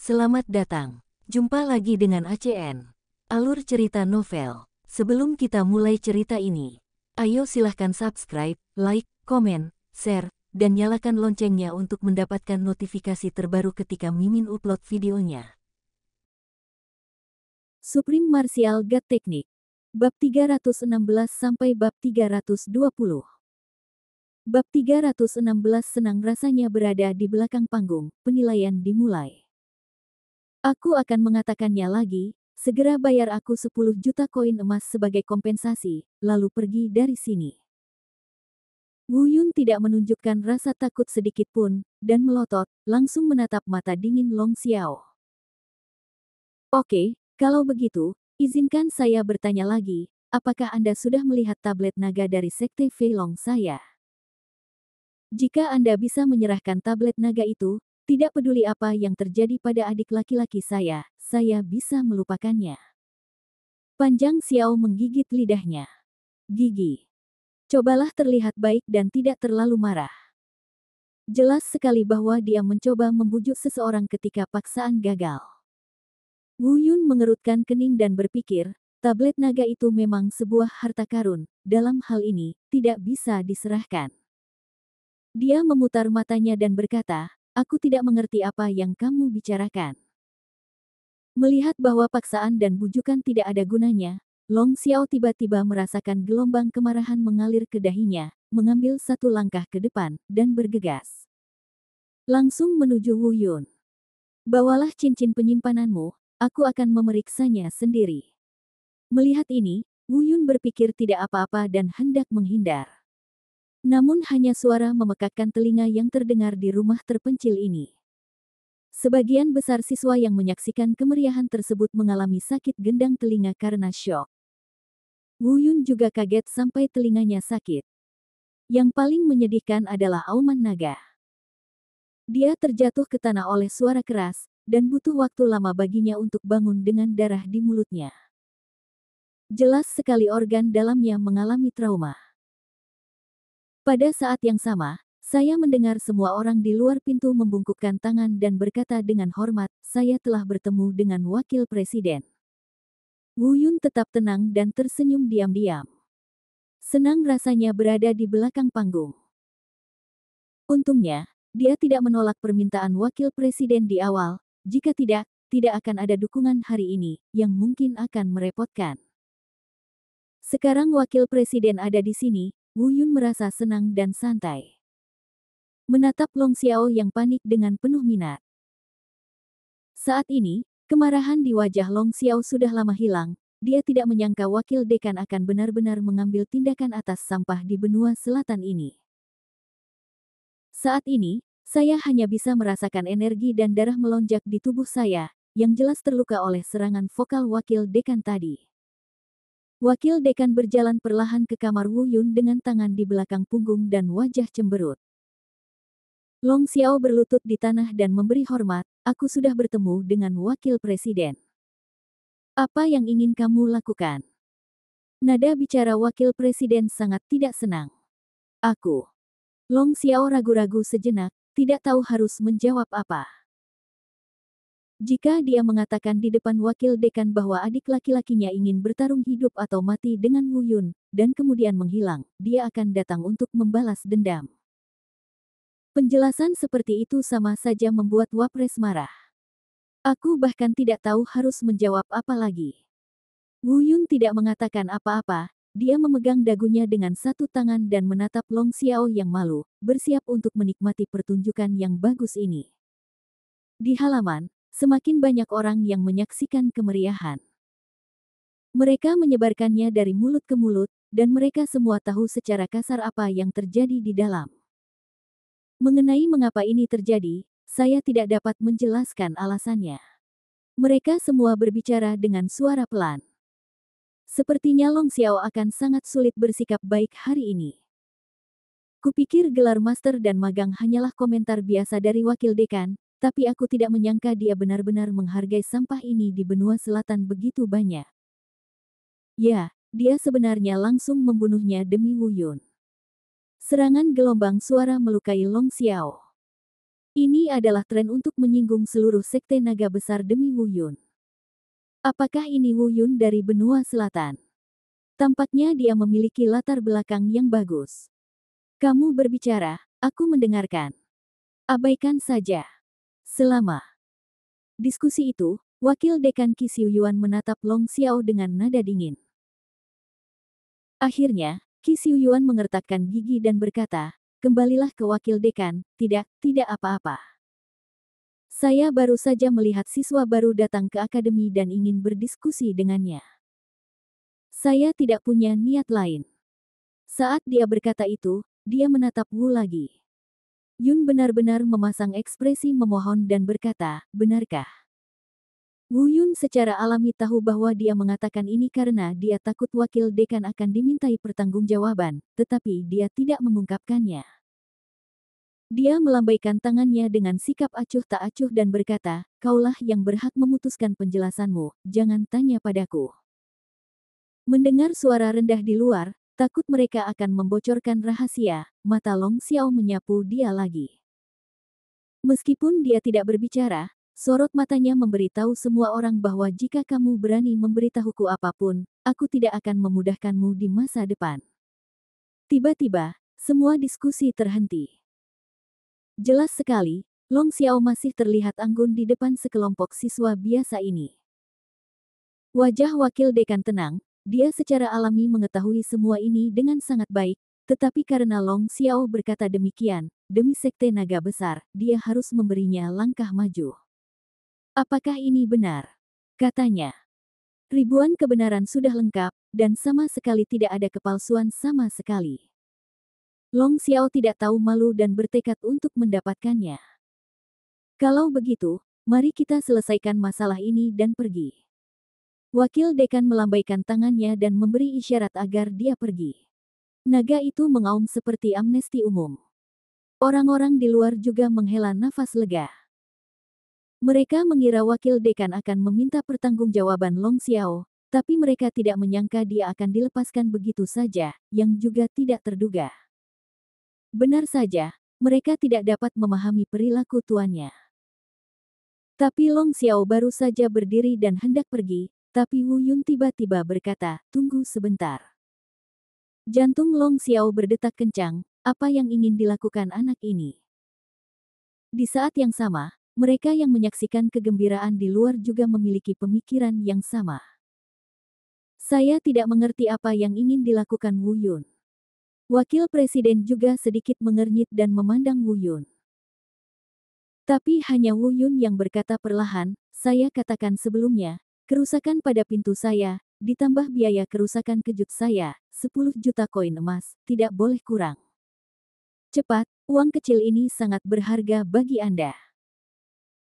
Selamat datang. Jumpa lagi dengan ACN. Alur cerita novel. Sebelum kita mulai cerita ini, ayo silahkan subscribe, like, komen, share, dan nyalakan loncengnya untuk mendapatkan notifikasi terbaru ketika Mimin upload videonya. Supreme Martial God Technique. Bab 316 sampai bab 320. Bab 316 senang rasanya berada di belakang panggung, penilaian dimulai. Aku akan mengatakannya lagi, segera bayar aku 10 juta koin emas sebagai kompensasi, lalu pergi dari sini. Wu Yun tidak menunjukkan rasa takut sedikit pun, dan melotot, langsung menatap mata dingin Long Xiao. Oke, kalau begitu, izinkan saya bertanya lagi, apakah Anda sudah melihat tablet naga dari Sekte Fei Long saya? Jika Anda bisa menyerahkan tablet naga itu, tidak peduli apa yang terjadi pada adik laki-laki saya bisa melupakannya. Panjang Xiao menggigit lidahnya. Gigi. Cobalah terlihat baik dan tidak terlalu marah. Jelas sekali bahwa dia mencoba membujuk seseorang ketika paksaan gagal. Wu Yun mengerutkan kening dan berpikir, tablet naga itu memang sebuah harta karun, dalam hal ini, tidak bisa diserahkan. Dia memutar matanya dan berkata, aku tidak mengerti apa yang kamu bicarakan. Melihat bahwa paksaan dan bujukan tidak ada gunanya, Long Xiao tiba-tiba merasakan gelombang kemarahan mengalir ke dahinya, mengambil satu langkah ke depan, dan bergegas. Langsung menuju Wu Yun. Bawalah cincin penyimpananmu, aku akan memeriksanya sendiri. Melihat ini, Wu Yun berpikir tidak apa-apa dan hendak menghindar. Namun hanya suara memekakkan telinga yang terdengar di rumah terpencil ini. Sebagian besar siswa yang menyaksikan kemeriahan tersebut mengalami sakit gendang telinga karena syok. Wu Yun juga kaget sampai telinganya sakit. Yang paling menyedihkan adalah auman naga. Dia terjatuh ke tanah oleh suara keras, dan butuh waktu lama baginya untuk bangun dengan darah di mulutnya. Jelas sekali organ dalamnya mengalami trauma. Pada saat yang sama, saya mendengar semua orang di luar pintu membungkukkan tangan dan berkata dengan hormat, saya telah bertemu dengan wakil presiden. Wu Yun tetap tenang dan tersenyum diam-diam. Senang rasanya berada di belakang panggung. Untungnya, dia tidak menolak permintaan wakil presiden di awal, jika tidak akan ada dukungan hari ini, yang mungkin akan merepotkan. Sekarang wakil presiden ada di sini, Wu Yun merasa senang dan santai. Menatap Long Xiao yang panik dengan penuh minat. Saat ini, kemarahan di wajah Long Xiao sudah lama hilang, dia tidak menyangka wakil dekan akan benar-benar mengambil tindakan atas sampah di benua selatan ini. Saat ini, saya hanya bisa merasakan energi dan darah melonjak di tubuh saya, yang jelas terluka oleh serangan vokal wakil dekan tadi. Wakil dekan berjalan perlahan ke kamar Wu Yun dengan tangan di belakang punggung dan wajah cemberut. Long Xiao berlutut di tanah dan memberi hormat, aku sudah bertemu dengan wakil presiden. Apa yang ingin kamu lakukan? Nada bicara wakil presiden sangat tidak senang. Aku. Long Xiao ragu-ragu sejenak, tidak tahu harus menjawab apa. Jika dia mengatakan di depan wakil dekan bahwa adik laki-lakinya ingin bertarung hidup atau mati dengan Wu Yun, dan kemudian menghilang, dia akan datang untuk membalas dendam. Penjelasan seperti itu sama saja membuat Wapres marah. Aku bahkan tidak tahu harus menjawab apa lagi. Wu Yun tidak mengatakan apa-apa, dia memegang dagunya dengan satu tangan dan menatap Long Xiao yang malu, bersiap untuk menikmati pertunjukan yang bagus ini. Di halaman, semakin banyak orang yang menyaksikan kemeriahan. Mereka menyebarkannya dari mulut ke mulut, dan mereka semua tahu secara kasar apa yang terjadi di dalam. Mengenai mengapa ini terjadi, saya tidak dapat menjelaskan alasannya. Mereka semua berbicara dengan suara pelan. Sepertinya Long Xiao akan sangat sulit bersikap baik hari ini. Kupikir gelar master dan magang hanyalah komentar biasa dari wakil dekan, tapi aku tidak menyangka dia benar-benar menghargai sampah ini di benua selatan begitu banyak. Ya, dia sebenarnya langsung membunuhnya demi Wu Yun. Serangan gelombang suara melukai Long Xiao. Ini adalah tren untuk menyinggung seluruh sekte naga besar demi Wu Yun. Apakah ini Wu Yun dari benua selatan? Tampaknya dia memiliki latar belakang yang bagus. Kamu berbicara, aku mendengarkan. Abaikan saja. Selama diskusi itu, Wakil Dekan Qi Xiuyuan menatap Long Xiao dengan nada dingin. Akhirnya, Qi Xiuyuan mengertakkan gigi dan berkata, kembalilah ke Wakil Dekan, tidak apa-apa. Saya baru saja melihat siswa baru datang ke akademi dan ingin berdiskusi dengannya. Saya tidak punya niat lain. Saat dia berkata itu, dia menatap Wu lagi. Yun benar-benar memasang ekspresi memohon dan berkata, benarkah? Wu Yun secara alami tahu bahwa dia mengatakan ini karena dia takut wakil dekan akan dimintai pertanggungjawaban, tetapi dia tidak mengungkapkannya. Dia melambaikan tangannya dengan sikap acuh tak acuh dan berkata, kaulah yang berhak memutuskan penjelasanmu, jangan tanya padaku. Mendengar suara rendah di luar, takut mereka akan membocorkan rahasia, mata Long Xiao menyapu dia lagi. Meskipun dia tidak berbicara, sorot matanya memberitahu semua orang bahwa jika kamu berani memberitahuku apapun, aku tidak akan memudahkanmu di masa depan. Tiba-tiba, semua diskusi terhenti. Jelas sekali, Long Xiao masih terlihat anggun di depan sekelompok siswa biasa ini. Wajah wakil dekan tenang, dia secara alami mengetahui semua ini dengan sangat baik, tetapi karena Long Xiao berkata demikian, demi sekte naga besar, dia harus memberinya langkah maju. Apakah ini benar? Katanya. Ribuan kebenaran sudah lengkap, dan sama sekali tidak ada kepalsuan sama sekali. Long Xiao tidak tahu malu dan bertekad untuk mendapatkannya. Kalau begitu, mari kita selesaikan masalah ini dan pergi. Wakil dekan melambaikan tangannya dan memberi isyarat agar dia pergi. Naga itu mengaum seperti amnesti umum. Orang-orang di luar juga menghela nafas lega. Mereka mengira wakil dekan akan meminta pertanggungjawaban Long Xiao, tapi mereka tidak menyangka dia akan dilepaskan begitu saja, yang juga tidak terduga. Benar saja, mereka tidak dapat memahami perilaku tuannya. Tapi Long Xiao baru saja berdiri dan hendak pergi, tapi Wu Yun tiba-tiba berkata, tunggu sebentar. Jantung Long Xiao berdetak kencang, apa yang ingin dilakukan anak ini? Di saat yang sama, mereka yang menyaksikan kegembiraan di luar juga memiliki pemikiran yang sama. Saya tidak mengerti apa yang ingin dilakukan Wu Yun. Wakil Presiden juga sedikit mengernyit dan memandang Wu Yun. Tapi hanya Wu Yun yang berkata perlahan, saya katakan sebelumnya, kerusakan pada pintu saya, ditambah biaya kerusakan kejut saya, 10 juta koin emas, tidak boleh kurang. Cepat, uang kecil ini sangat berharga bagi Anda.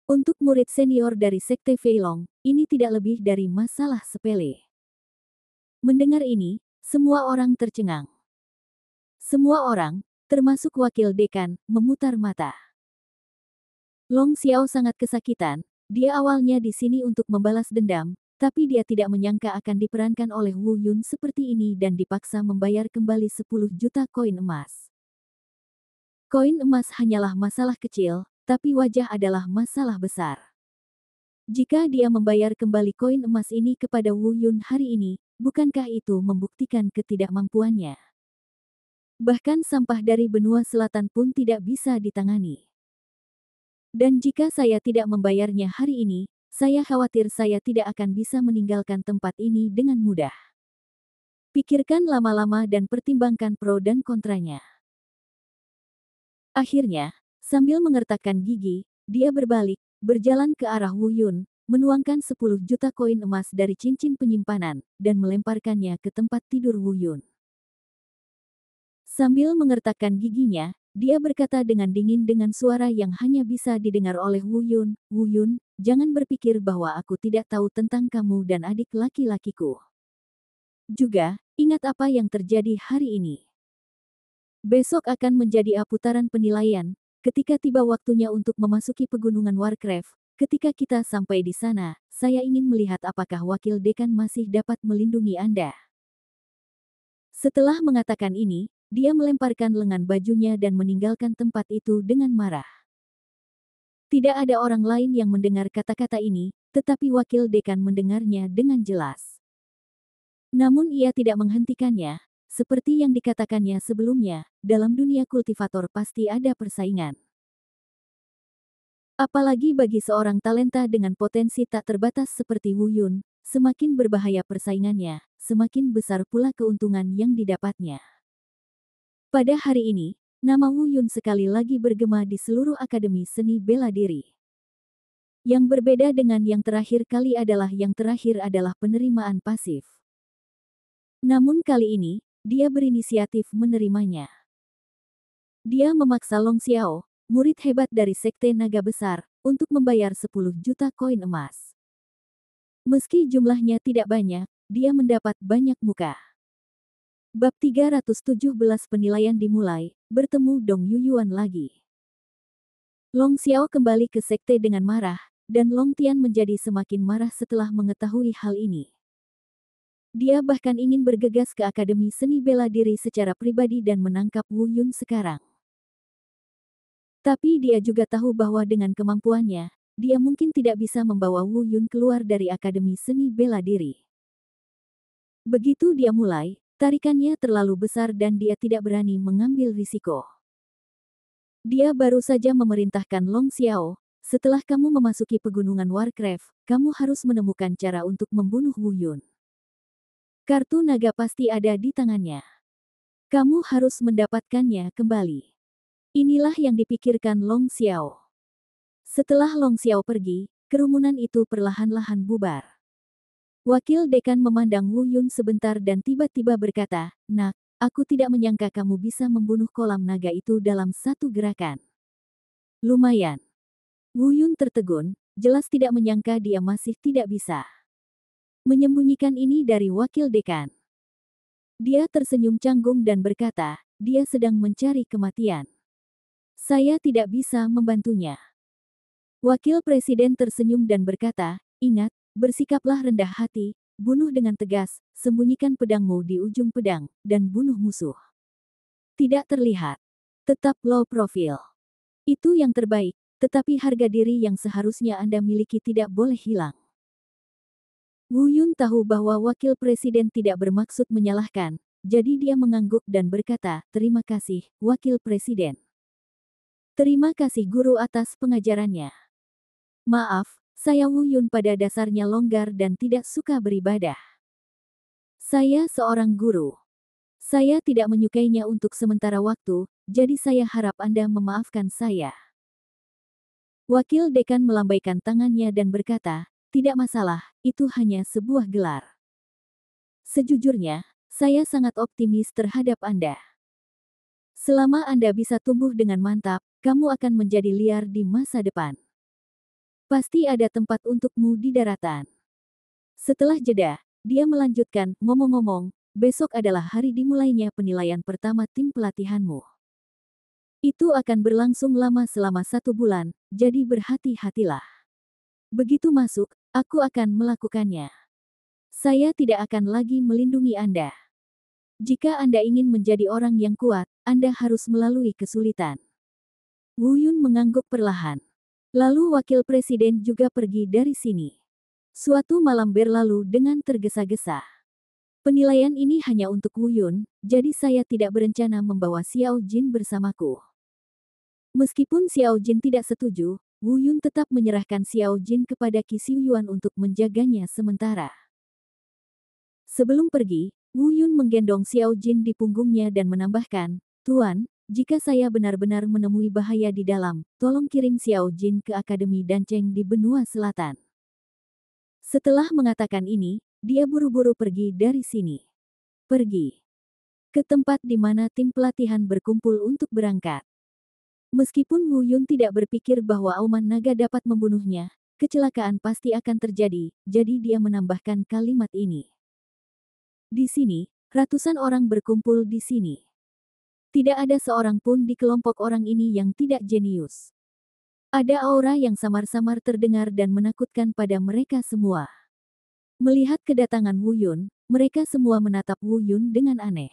Untuk murid senior dari Sekte Feilong, ini tidak lebih dari masalah sepele. Mendengar ini, semua orang tercengang. Semua orang, termasuk wakil dekan, memutar mata. Long Xiao sangat kesakitan, dia awalnya di sini untuk membalas dendam, tapi dia tidak menyangka akan diperankan oleh Wu Yun seperti ini dan dipaksa membayar kembali 10 juta koin emas. Koin emas hanyalah masalah kecil, tapi wajah adalah masalah besar. Jika dia membayar kembali koin emas ini kepada Wu Yun hari ini, bukankah itu membuktikan ketidakmampuannya? Bahkan sampah dari benua selatan pun tidak bisa ditangani. Dan jika saya tidak membayarnya hari ini, saya khawatir saya tidak akan bisa meninggalkan tempat ini dengan mudah. Pikirkan lama-lama dan pertimbangkan pro dan kontranya. Akhirnya, sambil mengertakkan gigi, dia berbalik, berjalan ke arah Wu Yun, menuangkan 10 juta koin emas dari cincin penyimpanan, dan melemparkannya ke tempat tidur Wu Yun. Sambil mengertakkan giginya, dia berkata dengan dingin dengan suara yang hanya bisa didengar oleh Wu Yun, Wu Yun, jangan berpikir bahwa aku tidak tahu tentang kamu dan adik laki-lakiku. Juga, ingat apa yang terjadi hari ini. Besok akan menjadi putaran penilaian, ketika tiba waktunya untuk memasuki pegunungan Warcraft. Ketika kita sampai di sana, saya ingin melihat apakah wakil dekan masih dapat melindungi Anda. Setelah mengatakan ini, dia melemparkan lengan bajunya dan meninggalkan tempat itu dengan marah. Tidak ada orang lain yang mendengar kata-kata ini, tetapi wakil dekan mendengarnya dengan jelas. Namun ia tidak menghentikannya, seperti yang dikatakannya sebelumnya, dalam dunia kultivator pasti ada persaingan. Apalagi bagi seorang talenta dengan potensi tak terbatas seperti Wu Yun, semakin berbahaya persaingannya, semakin besar pula keuntungan yang didapatnya. Pada hari ini, nama Wu Yun sekali lagi bergema di seluruh akademi seni bela diri. Yang berbeda dengan yang terakhir kali adalah penerimaan pasif. Namun kali ini, dia berinisiatif menerimanya. Dia memaksa Long Xiao, murid hebat dari Sekte Naga Besar, untuk membayar 10 juta koin emas. Meski jumlahnya tidak banyak, dia mendapat banyak muka. Bab 317 penilaian dimulai, bertemu Dong Yuyuan lagi. Long Xiao kembali ke sekte dengan marah, dan Long Tian menjadi semakin marah setelah mengetahui hal ini. Dia bahkan ingin bergegas ke Akademi Seni Bela Diri secara pribadi dan menangkap Wu Yun sekarang. Tapi dia juga tahu bahwa dengan kemampuannya, dia mungkin tidak bisa membawa Wu Yun keluar dari Akademi Seni Bela Diri. Begitu dia mulai, tarikannya terlalu besar dan dia tidak berani mengambil risiko. Dia baru saja memerintahkan Long Xiao, setelah kamu memasuki pegunungan Warcraft, kamu harus menemukan cara untuk membunuh Wu Yun. Kartu naga pasti ada di tangannya. Kamu harus mendapatkannya kembali. Inilah yang dipikirkan Long Xiao. Setelah Long Xiao pergi, kerumunan itu perlahan-lahan bubar. Wakil dekan memandang Wu Yun sebentar dan tiba-tiba berkata, "Nak, aku tidak menyangka kamu bisa membunuh kolam naga itu dalam satu gerakan." Lumayan. Wu Yun tertegun, jelas tidak menyangka dia masih tidak bisa menyembunyikan ini dari wakil dekan. Dia tersenyum canggung dan berkata, dia sedang mencari kematian. Saya tidak bisa membantunya. Wakil presiden tersenyum dan berkata, ingat, bersikaplah rendah hati, bunuh dengan tegas, sembunyikan pedangmu di ujung pedang, dan bunuh musuh. Tidak terlihat. Tetap low profile. Itu yang terbaik, tetapi harga diri yang seharusnya Anda miliki tidak boleh hilang. Wu Yun tahu bahwa wakil presiden tidak bermaksud menyalahkan, jadi dia mengangguk dan berkata, terima kasih, wakil presiden. Terima kasih guru atas pengajarannya. Maaf, saya Wu Yun pada dasarnya longgar dan tidak suka beribadah. Saya seorang guru. Saya tidak menyukainya untuk sementara waktu, jadi saya harap Anda memaafkan saya. Wakil dekan melambaikan tangannya dan berkata, tidak masalah, itu hanya sebuah gelar. Sejujurnya, saya sangat optimis terhadap Anda. Selama Anda bisa tumbuh dengan mantap, kamu akan menjadi liar di masa depan. Pasti ada tempat untukmu di daratan. Setelah jeda, dia melanjutkan, ngomong-ngomong, besok adalah hari dimulainya penilaian pertama tim pelatihanmu. Itu akan berlangsung lama selama 1 bulan, jadi berhati-hatilah. Begitu masuk, aku akan melakukannya. Saya tidak akan lagi melindungi Anda. Jika Anda ingin menjadi orang yang kuat, Anda harus melalui kesulitan. Wu Yun mengangguk perlahan. Lalu wakil presiden juga pergi dari sini. Suatu malam berlalu dengan tergesa-gesa. Penilaian ini hanya untuk Wu Yun, jadi saya tidak berencana membawa Xiao Jin bersamaku. Meskipun Xiao Jin tidak setuju, Wu Yun tetap menyerahkan Xiao Jin kepada Qi Xiuyuan untuk menjaganya sementara. Sebelum pergi, Wu Yun menggendong Xiao Jin di punggungnya dan menambahkan, Tuan, jika saya benar-benar menemui bahaya di dalam, tolong kirim Xiao Jin ke Akademi Danceng di benua selatan. Setelah mengatakan ini, dia buru-buru pergi dari sini. Pergi ke tempat di mana tim pelatihan berkumpul untuk berangkat. Meskipun Wu Yun tidak berpikir bahwa auman naga dapat membunuhnya, kecelakaan pasti akan terjadi, jadi dia menambahkan kalimat ini. Di sini, ratusan orang berkumpul di sini. Tidak ada seorang pun di kelompok orang ini yang tidak jenius. Ada aura yang samar-samar terdengar dan menakutkan pada mereka semua. Melihat kedatangan Wu Yun, mereka semua menatap Wu Yun dengan aneh.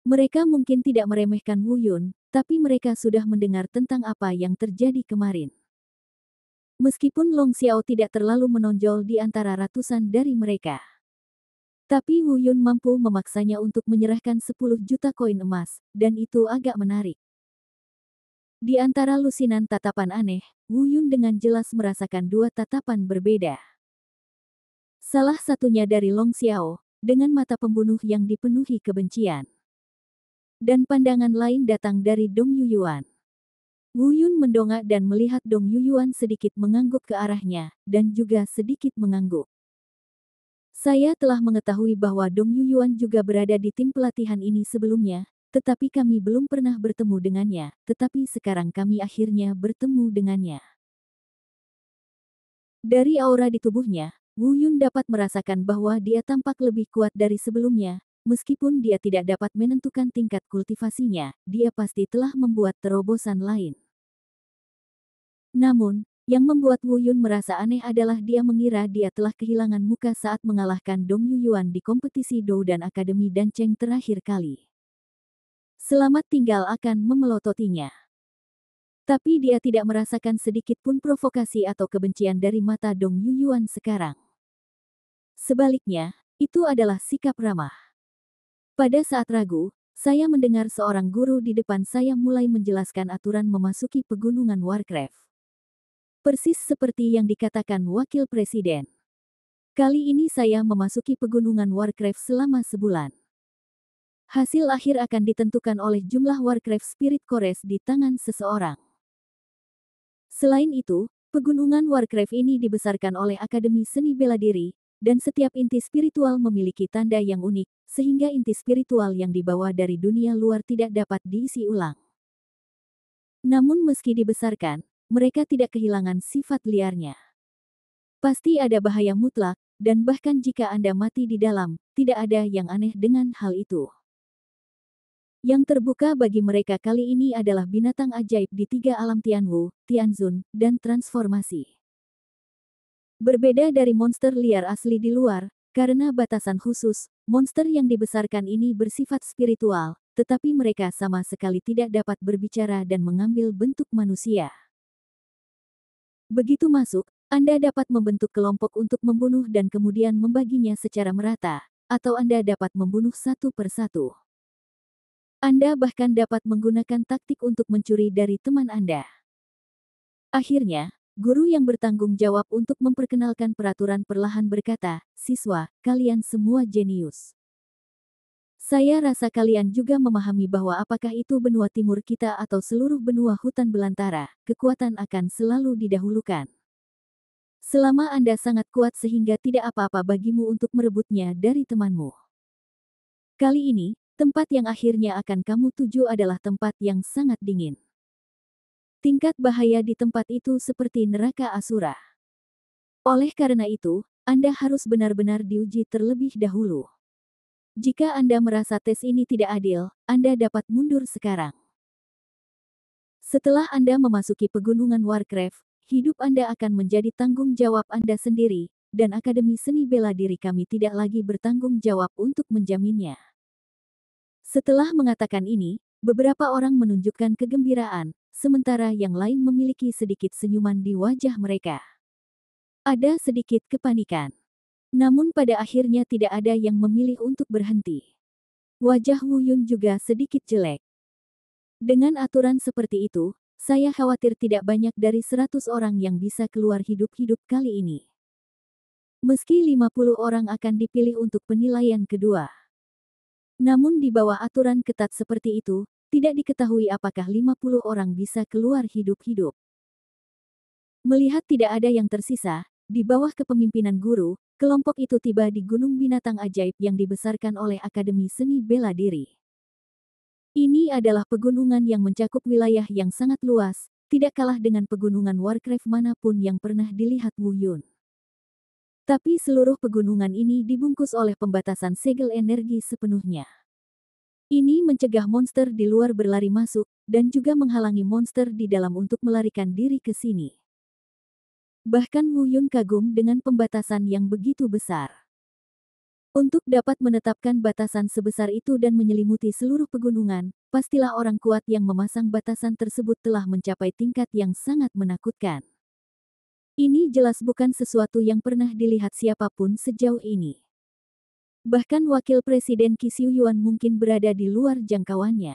Mereka mungkin tidak meremehkan Wu Yun, tapi mereka sudah mendengar tentang apa yang terjadi kemarin. Meskipun Long Xiao tidak terlalu menonjol di antara ratusan dari mereka. Tapi Wu Yun mampu memaksanya untuk menyerahkan 10 juta koin emas, dan itu agak menarik. Di antara lusinan tatapan aneh, Wu Yun dengan jelas merasakan dua tatapan berbeda. Salah satunya dari Long Xiao, dengan mata pembunuh yang dipenuhi kebencian. Dan pandangan lain datang dari Dong Yuyuan. Wu Yun mendongak dan melihat Dong Yuyuan sedikit mengangguk ke arahnya, dan juga sedikit mengangguk. Saya telah mengetahui bahwa Dong Yuyuan juga berada di tim pelatihan ini sebelumnya, tetapi kami belum pernah bertemu dengannya, tetapi sekarang kami akhirnya bertemu dengannya. Dari aura di tubuhnya, Wu Yun dapat merasakan bahwa dia tampak lebih kuat dari sebelumnya, meskipun dia tidak dapat menentukan tingkat kultivasinya, dia pasti telah membuat terobosan lain. Namun, yang membuat Wu Yun merasa aneh adalah dia mengira dia telah kehilangan muka saat mengalahkan Dong Yuyuan di kompetisi Dou dan Akademi Danceng terakhir kali. Selamat tinggal akan memelototinya. Tapi dia tidak merasakan sedikit pun provokasi atau kebencian dari mata Dong Yuyuan sekarang. Sebaliknya, itu adalah sikap ramah. Pada saat ragu, saya mendengar seorang guru di depan saya mulai menjelaskan aturan memasuki pegunungan Warcraft. Persis seperti yang dikatakan Wakil Presiden. Kali ini saya memasuki pegunungan Warcraft selama sebulan. Hasil akhir akan ditentukan oleh jumlah Warcraft Spirit Cores di tangan seseorang. Selain itu, pegunungan Warcraft ini dibesarkan oleh Akademi Seni Bela Diri, dan setiap inti spiritual memiliki tanda yang unik, sehingga inti spiritual yang dibawa dari dunia luar tidak dapat diisi ulang. Namun meski dibesarkan, mereka tidak kehilangan sifat liarnya. Pasti ada bahaya mutlak, dan bahkan jika Anda mati di dalam, tidak ada yang aneh dengan hal itu. Yang terbuka bagi mereka kali ini adalah binatang ajaib di tiga alam Tianwu, Tianzun, dan transformasi. Berbeda dari monster liar asli di luar, karena batasan khusus, monster yang dibesarkan ini bersifat spiritual, tetapi mereka sama sekali tidak dapat berbicara dan mengambil bentuk manusia. Begitu masuk, Anda dapat membentuk kelompok untuk membunuh dan kemudian membaginya secara merata, atau Anda dapat membunuh satu persatu. Anda bahkan dapat menggunakan taktik untuk mencuri dari teman Anda. Akhirnya, guru yang bertanggung jawab untuk memperkenalkan peraturan perlahan berkata, "Siswa, kalian semua jenius. Saya rasa kalian juga memahami bahwa apakah itu benua timur kita atau seluruh benua hutan belantara, kekuatan akan selalu didahulukan. Selama Anda sangat kuat sehingga tidak apa-apa bagimu untuk merebutnya dari temanmu. Kali ini, tempat yang akhirnya akan kamu tuju adalah tempat yang sangat dingin. Tingkat bahaya di tempat itu seperti neraka Asura. Oleh karena itu, Anda harus benar-benar diuji terlebih dahulu. Jika Anda merasa tes ini tidak adil, Anda dapat mundur sekarang. Setelah Anda memasuki pegunungan Warcraft, hidup Anda akan menjadi tanggung jawab Anda sendiri, dan Akademi Seni Bela Diri kami tidak lagi bertanggung jawab untuk menjaminnya." Setelah mengatakan ini, beberapa orang menunjukkan kegembiraan, sementara yang lain memiliki sedikit senyuman di wajah mereka. Ada sedikit kepanikan. Namun pada akhirnya tidak ada yang memilih untuk berhenti. Wajah Wu Yun juga sedikit jelek. Dengan aturan seperti itu, saya khawatir tidak banyak dari 100 orang yang bisa keluar hidup-hidup kali ini. Meski 50 orang akan dipilih untuk penilaian kedua. Namun di bawah aturan ketat seperti itu, tidak diketahui apakah 50 orang bisa keluar hidup-hidup. Melihat tidak ada yang tersisa, di bawah kepemimpinan guru, kelompok itu tiba di Gunung Binatang Ajaib yang dibesarkan oleh Akademi Seni Bela Diri. Ini adalah pegunungan yang mencakup wilayah yang sangat luas, tidak kalah dengan pegunungan Warcraft manapun yang pernah dilihat Wu Yun. Tapi seluruh pegunungan ini dibungkus oleh pembatasan segel energi sepenuhnya. Ini mencegah monster di luar berlari masuk, dan juga menghalangi monster di dalam untuk melarikan diri ke sini. Bahkan Wu Yun kagum dengan pembatasan yang begitu besar. Untuk dapat menetapkan batasan sebesar itu dan menyelimuti seluruh pegunungan, pastilah orang kuat yang memasang batasan tersebut telah mencapai tingkat yang sangat menakutkan. Ini jelas bukan sesuatu yang pernah dilihat siapapun sejauh ini. Bahkan Wakil Presiden Qi Xiuyuan mungkin berada di luar jangkauannya.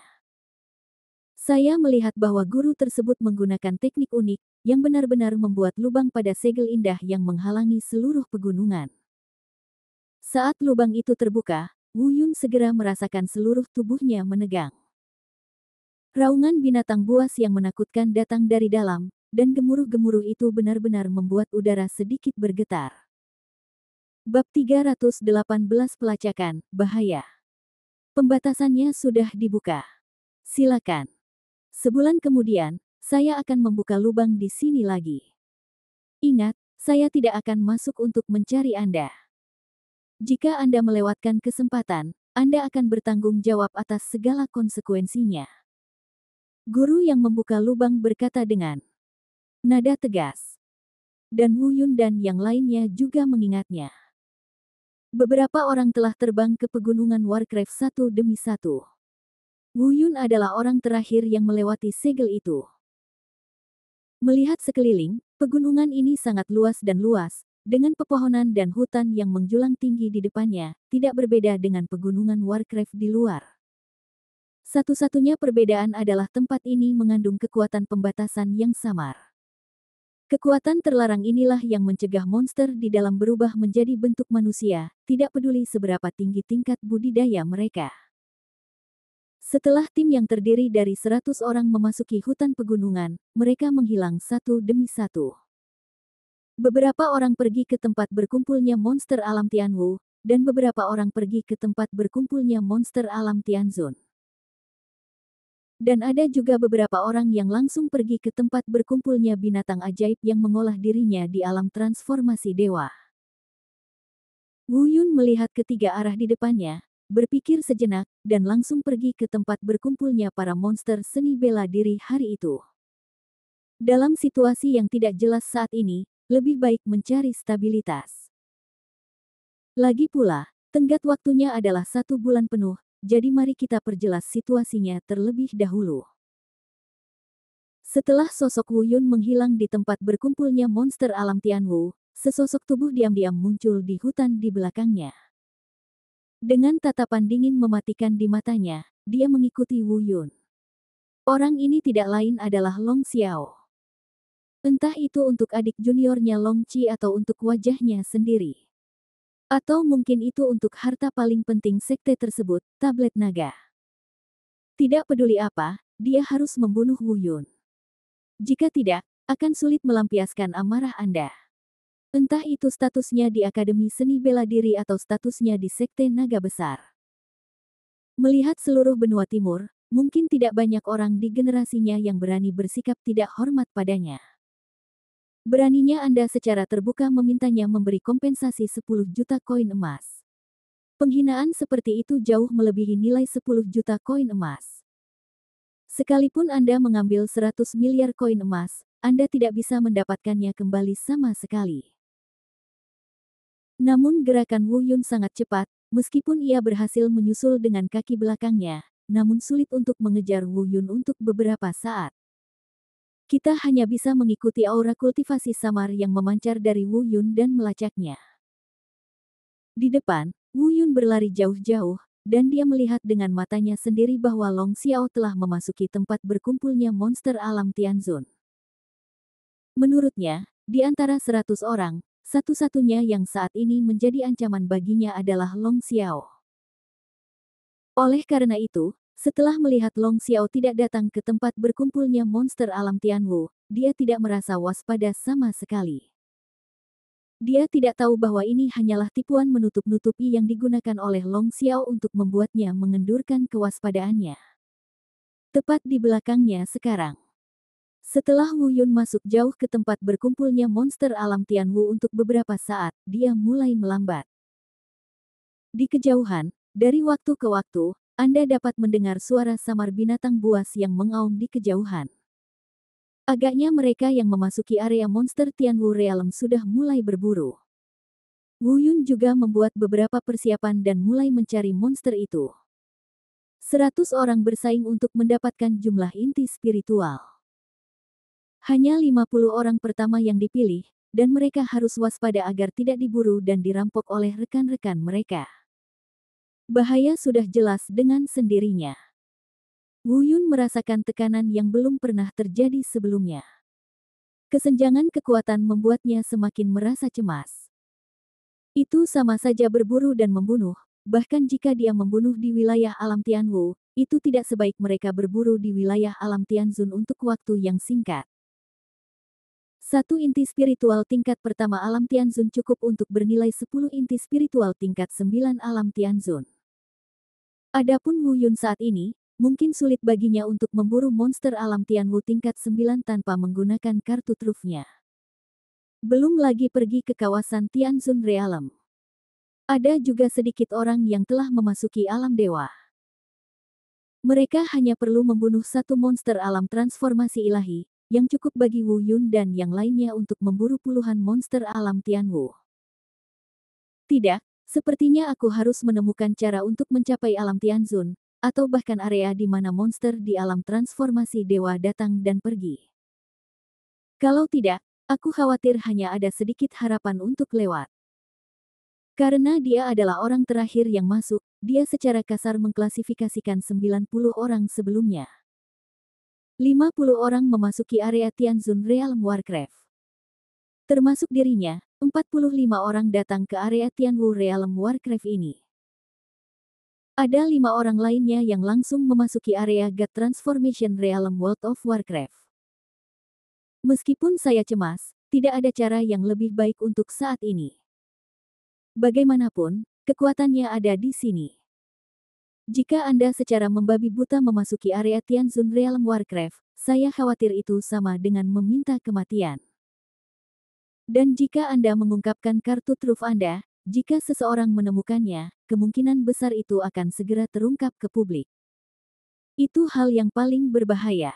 Saya melihat bahwa guru tersebut menggunakan teknik unik yang benar-benar membuat lubang pada segel indah yang menghalangi seluruh pegunungan. Saat lubang itu terbuka, Wu Yun segera merasakan seluruh tubuhnya menegang. Raungan binatang buas yang menakutkan datang dari dalam, dan gemuruh-gemuruh itu benar-benar membuat udara sedikit bergetar. Bab 318 Pelacakan, Bahaya. Pembatasannya sudah dibuka. Silakan. Sebulan kemudian, saya akan membuka lubang di sini lagi. Ingat, saya tidak akan masuk untuk mencari Anda. Jika Anda melewatkan kesempatan, Anda akan bertanggung jawab atas segala konsekuensinya. Guru yang membuka lubang berkata dengan nada tegas. Dan Wu Yun dan yang lainnya juga mengingatnya. Beberapa orang telah terbang ke pegunungan Warcraft satu demi satu. Wu Yun adalah orang terakhir yang melewati segel itu. Melihat sekeliling, pegunungan ini sangat luas dan luas, dengan pepohonan dan hutan yang menjulang tinggi di depannya, tidak berbeda dengan pegunungan Warcraft di luar. Satu-satunya perbedaan adalah tempat ini mengandung kekuatan pembatasan yang samar. Kekuatan terlarang inilah yang mencegah monster di dalam berubah menjadi bentuk manusia, tidak peduli seberapa tinggi tingkat budidaya mereka. Setelah tim yang terdiri dari 100 orang memasuki hutan pegunungan, mereka menghilang satu demi satu. Beberapa orang pergi ke tempat berkumpulnya monster alam Tianwu, dan beberapa orang pergi ke tempat berkumpulnya monster alam Tianzun. Dan ada juga beberapa orang yang langsung pergi ke tempat berkumpulnya binatang ajaib yang mengolah dirinya di alam transformasi dewa. Wu Yun melihat ketiga arah di depannya, berpikir sejenak, dan langsung pergi ke tempat berkumpulnya para monster seni bela diri hari itu. Dalam situasi yang tidak jelas saat ini, lebih baik mencari stabilitas. Lagi pula, tenggat waktunya adalah 1 bulan penuh, jadi mari kita perjelas situasinya terlebih dahulu. Setelah sosok Wu Yun menghilang di tempat berkumpulnya monster alam Tianwu, sesosok tubuh diam-diam muncul di hutan di belakangnya. Dengan tatapan dingin mematikan di matanya, dia mengikuti Wu Yun. Orang ini tidak lain adalah Long Xiao. Entah itu untuk adik juniornya Long Qi atau untuk wajahnya sendiri. Atau mungkin itu untuk harta paling penting sekte tersebut, tablet naga. Tidak peduli apa, dia harus membunuh Wu Yun. Jika tidak, akan sulit melampiaskan amarah Anda. Entah itu statusnya di Akademi Seni Bela Diri atau statusnya di sekte naga besar. Melihat seluruh benua timur, mungkin tidak banyak orang di generasinya yang berani bersikap tidak hormat padanya. Beraninya Anda secara terbuka memintanya memberi kompensasi 10 juta koin emas. Penghinaan seperti itu jauh melebihi nilai 10 juta koin emas. Sekalipun Anda mengambil 100 miliar koin emas, Anda tidak bisa mendapatkannya kembali sama sekali. Namun gerakan Wu Yun sangat cepat, meskipun ia berhasil menyusul dengan kaki belakangnya, namun sulit untuk mengejar Wu Yun untuk beberapa saat. Kita hanya bisa mengikuti aura kultivasi samar yang memancar dari Wu Yun dan melacaknya. Di depan, Wu Yun berlari jauh-jauh, dan dia melihat dengan matanya sendiri bahwa Long Xiao telah memasuki tempat berkumpulnya monster alam Tianzun. Menurutnya, di antara 100 orang, satu-satunya yang saat ini menjadi ancaman baginya adalah Long Xiao. Oleh karena itu, setelah melihat Long Xiao tidak datang ke tempat berkumpulnya monster alam Tianwu, dia tidak merasa waspada sama sekali. Dia tidak tahu bahwa ini hanyalah tipuan menutup-nutupi yang digunakan oleh Long Xiao untuk membuatnya mengendurkan kewaspadaannya. Tepat di belakangnya sekarang. Setelah Wu Yun masuk jauh ke tempat berkumpulnya monster alam Tianwu untuk beberapa saat, dia mulai melambat. Di kejauhan, dari waktu ke waktu, Anda dapat mendengar suara samar binatang buas yang mengaum di kejauhan. Agaknya mereka yang memasuki area monster Tianwu Realm sudah mulai berburu. Wu Yun juga membuat beberapa persiapan dan mulai mencari monster itu. 100 orang bersaing untuk mendapatkan jumlah inti spiritual. Hanya 50 orang pertama yang dipilih, dan mereka harus waspada agar tidak diburu dan dirampok oleh rekan-rekan mereka. Bahaya sudah jelas dengan sendirinya. Wu Yun merasakan tekanan yang belum pernah terjadi sebelumnya. Kesenjangan kekuatan membuatnya semakin merasa cemas. Itu sama saja berburu dan membunuh, bahkan jika dia membunuh di wilayah alam Tianwu, itu tidak sebaik mereka berburu di wilayah alam Tianzun untuk waktu yang singkat. Satu inti spiritual tingkat pertama alam Tianzun cukup untuk bernilai 10 inti spiritual tingkat 9 alam Tianzun. Adapun Wu Yun saat ini, mungkin sulit baginya untuk memburu monster alam Tianwu tingkat 9 tanpa menggunakan kartu trufnya. Belum lagi pergi ke kawasan Tianzun Realm. Ada juga sedikit orang yang telah memasuki alam dewa. Mereka hanya perlu membunuh satu monster alam transformasi ilahi, yang cukup bagi Wu Yun dan yang lainnya untuk memburu puluhan monster alam Tianwu. Tidak, sepertinya aku harus menemukan cara untuk mencapai alam Tianzun, atau bahkan area di mana monster di alam transformasi dewa datang dan pergi. Kalau tidak, aku khawatir hanya ada sedikit harapan untuk lewat. Karena dia adalah orang terakhir yang masuk, dia secara kasar mengklasifikasikan 90 orang sebelumnya. 50 orang memasuki area Tianzun Realm Warcraft. Termasuk dirinya, 45 orang datang ke area Tianwu Realm Warcraft ini. Ada 5 orang lainnya yang langsung memasuki area God Transformation Realm World of Warcraft. Meskipun saya cemas, tidak ada cara yang lebih baik untuk saat ini. Bagaimanapun, kekuatannya ada di sini. Jika Anda secara membabi buta memasuki area Tianzun Realm Warcraft, saya khawatir itu sama dengan meminta kematian. Dan jika Anda mengungkapkan kartu truf Anda, jika seseorang menemukannya, kemungkinan besar itu akan segera terungkap ke publik. Itu hal yang paling berbahaya.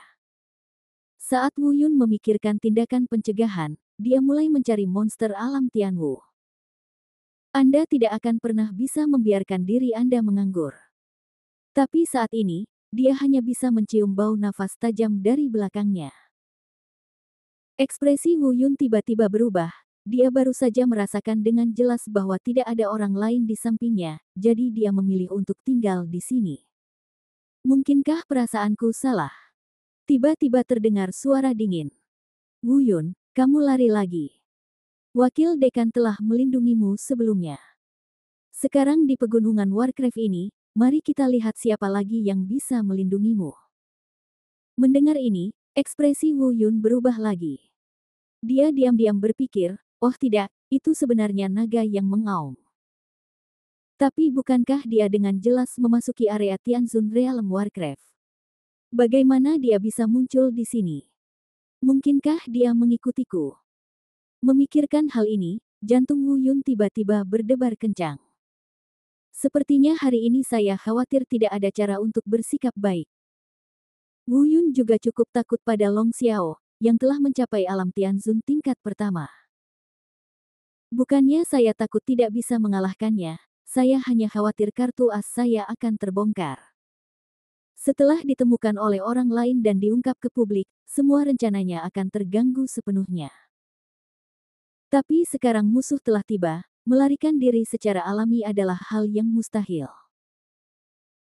Saat Wu Yun memikirkan tindakan pencegahan, dia mulai mencari monster alam Tianwu. Anda tidak akan pernah bisa membiarkan diri Anda menganggur. Tapi saat ini, dia hanya bisa mencium bau nafas tajam dari belakangnya. Ekspresi Wu Yun tiba-tiba berubah, dia baru saja merasakan dengan jelas bahwa tidak ada orang lain di sampingnya, jadi dia memilih untuk tinggal di sini. Mungkinkah perasaanku salah? Tiba-tiba terdengar suara dingin. Wu Yun, kamu lari lagi. Wakil dekan telah melindungimu sebelumnya. Sekarang di pegunungan Warcraft ini, mari kita lihat siapa lagi yang bisa melindungimu. Mendengar ini, ekspresi Wu Yun berubah lagi. Dia diam-diam berpikir, oh tidak, itu sebenarnya naga yang mengaum. Tapi bukankah dia dengan jelas memasuki area Tianzun Realm Warcraft? Bagaimana dia bisa muncul di sini? Mungkinkah dia mengikutiku? Memikirkan hal ini, jantung Wu Yun tiba-tiba berdebar kencang. Sepertinya hari ini saya khawatir tidak ada cara untuk bersikap baik. Wu Yun juga cukup takut pada Long Xiao, yang telah mencapai alam Tianzun tingkat pertama. Bukannya saya takut tidak bisa mengalahkannya, saya hanya khawatir kartu as saya akan terbongkar. Setelah ditemukan oleh orang lain dan diungkap ke publik, semua rencananya akan terganggu sepenuhnya. Tapi sekarang musuh telah tiba, melarikan diri secara alami adalah hal yang mustahil.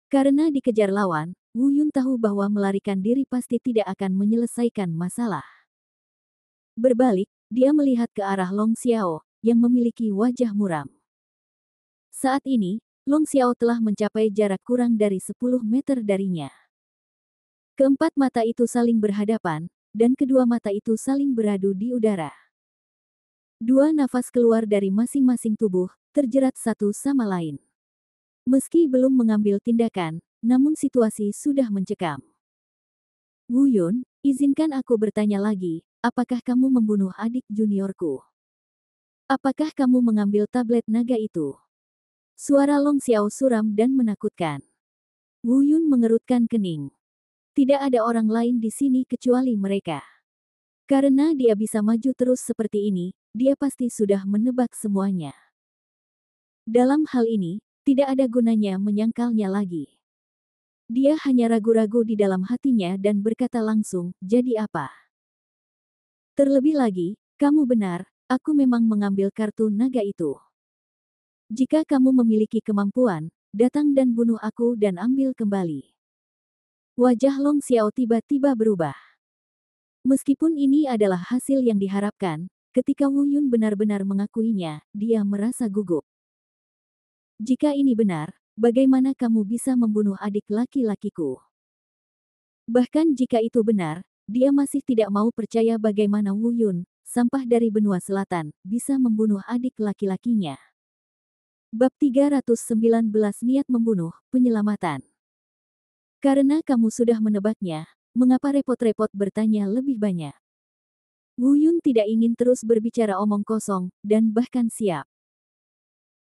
Karena dikejar lawan, Wu Yun tahu bahwa melarikan diri pasti tidak akan menyelesaikan masalah. Berbalik, dia melihat ke arah Long Xiao, yang memiliki wajah muram. Saat ini, Long Xiao telah mencapai jarak kurang dari 10 meter darinya. Keempat mata itu saling berhadapan, dan kedua mata itu saling beradu di udara. Dua nafas keluar dari masing-masing tubuh, terjerat satu sama lain. Meski belum mengambil tindakan, namun situasi sudah mencekam. Wu Yun, izinkan aku bertanya lagi, apakah kamu membunuh adik juniorku? Apakah kamu mengambil tablet naga itu? Suara Long Xiao suram dan menakutkan. Wu Yun mengerutkan kening. Tidak ada orang lain di sini kecuali mereka. Karena dia bisa maju terus seperti ini, dia pasti sudah menebak semuanya. Dalam hal ini, tidak ada gunanya menyangkalnya lagi. Dia hanya ragu-ragu di dalam hatinya dan berkata langsung, "Jadi apa?" Terlebih lagi, kamu benar, aku memang mengambil kartu naga itu. Jika kamu memiliki kemampuan, datang dan bunuh aku dan ambil kembali. Wajah Long Xiao tiba-tiba berubah. Meskipun ini adalah hasil yang diharapkan, ketika Wu Yun benar-benar mengakuinya, dia merasa gugup. Jika ini benar, bagaimana kamu bisa membunuh adik laki-lakiku? Bahkan jika itu benar, dia masih tidak mau percaya bagaimana Wu Yun, sampah dari benua selatan, bisa membunuh adik laki-lakinya. Bab 319 Niat Membunuh, Penyelamatan. Karena kamu sudah menebaknya, mengapa repot-repot bertanya lebih banyak? Wu Yun tidak ingin terus berbicara omong kosong, dan bahkan siap.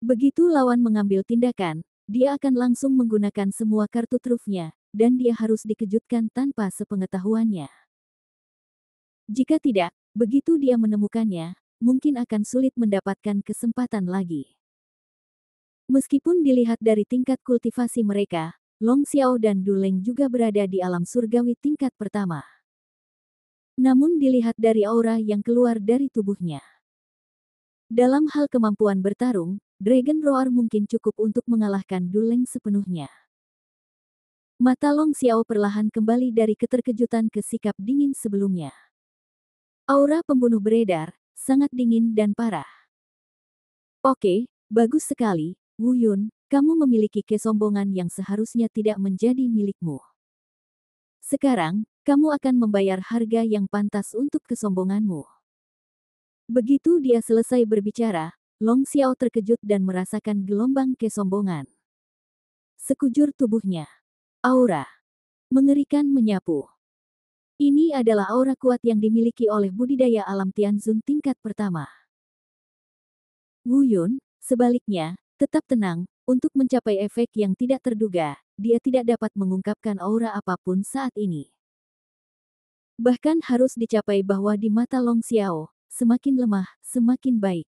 Begitu lawan mengambil tindakan, dia akan langsung menggunakan semua kartu trufnya, dan dia harus dikejutkan tanpa sepengetahuannya. Jika tidak, begitu dia menemukannya, mungkin akan sulit mendapatkan kesempatan lagi. Meskipun dilihat dari tingkat kultivasi mereka, Long Xiao dan Du Leng juga berada di alam surgawi tingkat pertama. Namun dilihat dari aura yang keluar dari tubuhnya. Dalam hal kemampuan bertarung, Dragon Roar mungkin cukup untuk mengalahkan Du Leng sepenuhnya. Mata Long Xiao perlahan kembali dari keterkejutan ke sikap dingin sebelumnya. Aura pembunuh beredar, sangat dingin dan parah. Oke, bagus sekali, Wu Yun, kamu memiliki kesombongan yang seharusnya tidak menjadi milikmu. Sekarang, kamu akan membayar harga yang pantas untuk kesombonganmu. Begitu dia selesai berbicara, Long Xiao terkejut dan merasakan gelombang kesombongan. Sekujur tubuhnya. Aura mengerikan menyapu. Ini adalah aura kuat yang dimiliki oleh budidaya alam Tianzun tingkat pertama. Wu Yun, sebaliknya, tetap tenang, untuk mencapai efek yang tidak terduga, dia tidak dapat mengungkapkan aura apapun saat ini. Bahkan harus dicapai bahwa di mata Long Xiao, semakin lemah, semakin baik.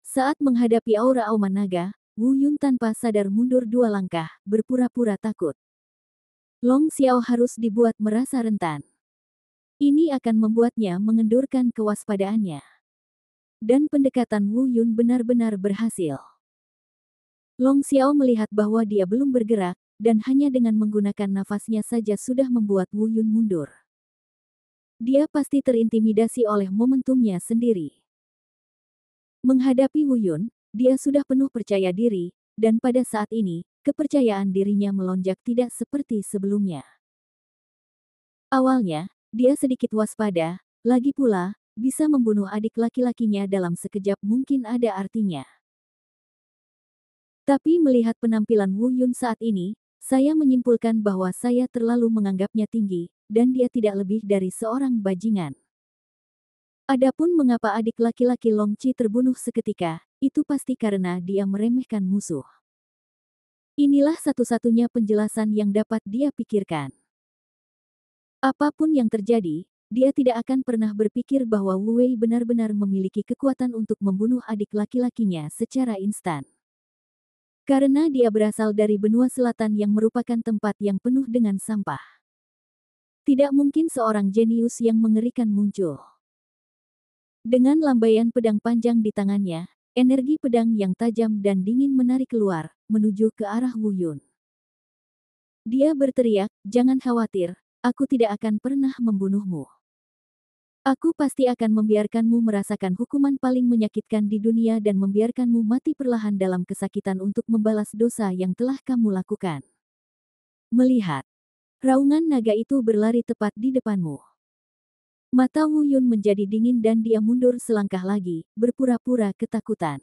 Saat menghadapi aura auman naga, Wu Yun tanpa sadar mundur 2 langkah, berpura-pura takut. Long Xiao harus dibuat merasa rentan. Ini akan membuatnya mengendurkan kewaspadaannya. Dan pendekatan Wu Yun benar-benar berhasil. Long Xiao melihat bahwa dia belum bergerak, dan hanya dengan menggunakan nafasnya saja sudah membuat Wu Yun mundur. Dia pasti terintimidasi oleh momentumnya sendiri. Menghadapi Wu Yun, dia sudah penuh percaya diri, dan pada saat ini, kepercayaan dirinya melonjak tidak seperti sebelumnya. Awalnya, dia sedikit waspada, lagi pula, bisa membunuh adik laki-lakinya dalam sekejap mungkin ada artinya. Tapi melihat penampilan Wu Yun saat ini, saya menyimpulkan bahwa saya terlalu menganggapnya tinggi, dan dia tidak lebih dari seorang bajingan. Adapun mengapa adik laki-laki Long Qi terbunuh seketika, itu pasti karena dia meremehkan musuh. Inilah satu-satunya penjelasan yang dapat dia pikirkan. Apapun yang terjadi, dia tidak akan pernah berpikir bahwa Wu Wei benar-benar memiliki kekuatan untuk membunuh adik laki-lakinya secara instan. Karena dia berasal dari benua selatan yang merupakan tempat yang penuh dengan sampah. Tidak mungkin seorang jenius yang mengerikan muncul. Dengan lambaian pedang panjang di tangannya, energi pedang yang tajam dan dingin menarik keluar, menuju ke arah Wu Yun. Dia berteriak, "Jangan khawatir, aku tidak akan pernah membunuhmu. Aku pasti akan membiarkanmu merasakan hukuman paling menyakitkan di dunia dan membiarkanmu mati perlahan dalam kesakitan untuk membalas dosa yang telah kamu lakukan." Melihat raungan naga itu berlari tepat di depanmu. Mata Wu Yun menjadi dingin dan dia mundur selangkah lagi, berpura-pura ketakutan.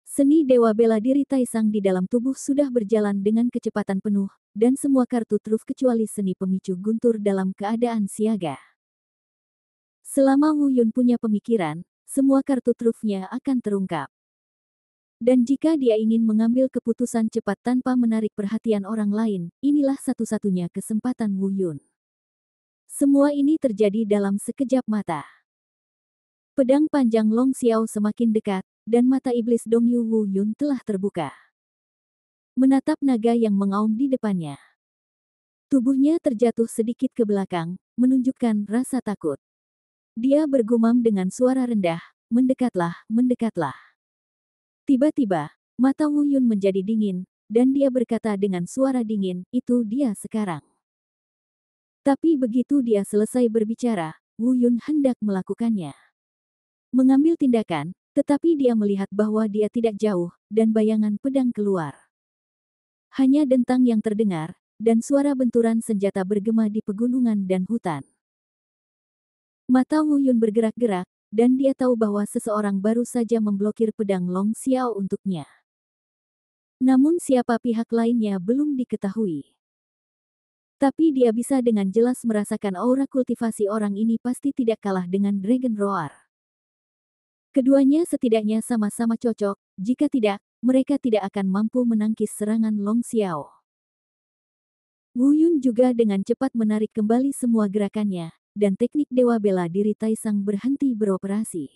Seni Dewa Bela Diri Taisang di dalam tubuh sudah berjalan dengan kecepatan penuh, dan semua kartu truf kecuali seni pemicu guntur dalam keadaan siaga. Selama Wu Yun punya pemikiran, semua kartu trufnya akan terungkap. Dan jika dia ingin mengambil keputusan cepat tanpa menarik perhatian orang lain, inilah satu-satunya kesempatan Wu Yun. Semua ini terjadi dalam sekejap mata. Pedang panjang Long Xiao semakin dekat, dan mata iblis Dongyu Wu Yun telah terbuka. Menatap naga yang mengaum di depannya. Tubuhnya terjatuh sedikit ke belakang, menunjukkan rasa takut. Dia bergumam dengan suara rendah, "Mendekatlah, mendekatlah." Tiba-tiba, mata Wu Yun menjadi dingin, dan dia berkata dengan suara dingin, "Itu dia sekarang." Tapi begitu dia selesai berbicara, Wu Yun hendak melakukannya. Mengambil tindakan, tetapi dia melihat bahwa dia tidak jauh, dan bayangan pedang keluar. Hanya dentang yang terdengar, dan suara benturan senjata bergema di pegunungan dan hutan. Mata Wu Yun bergerak-gerak, dan dia tahu bahwa seseorang baru saja memblokir pedang Long Xiao untuknya. Namun siapa pihak lainnya belum diketahui. Tapi dia bisa dengan jelas merasakan aura kultivasi orang ini pasti tidak kalah dengan Dragon Roar. Keduanya setidaknya sama-sama cocok, jika tidak, mereka tidak akan mampu menangkis serangan Long Xiao. Wu Yun juga dengan cepat menarik kembali semua gerakannya, dan teknik Dewa Bela Diri Taisang berhenti beroperasi.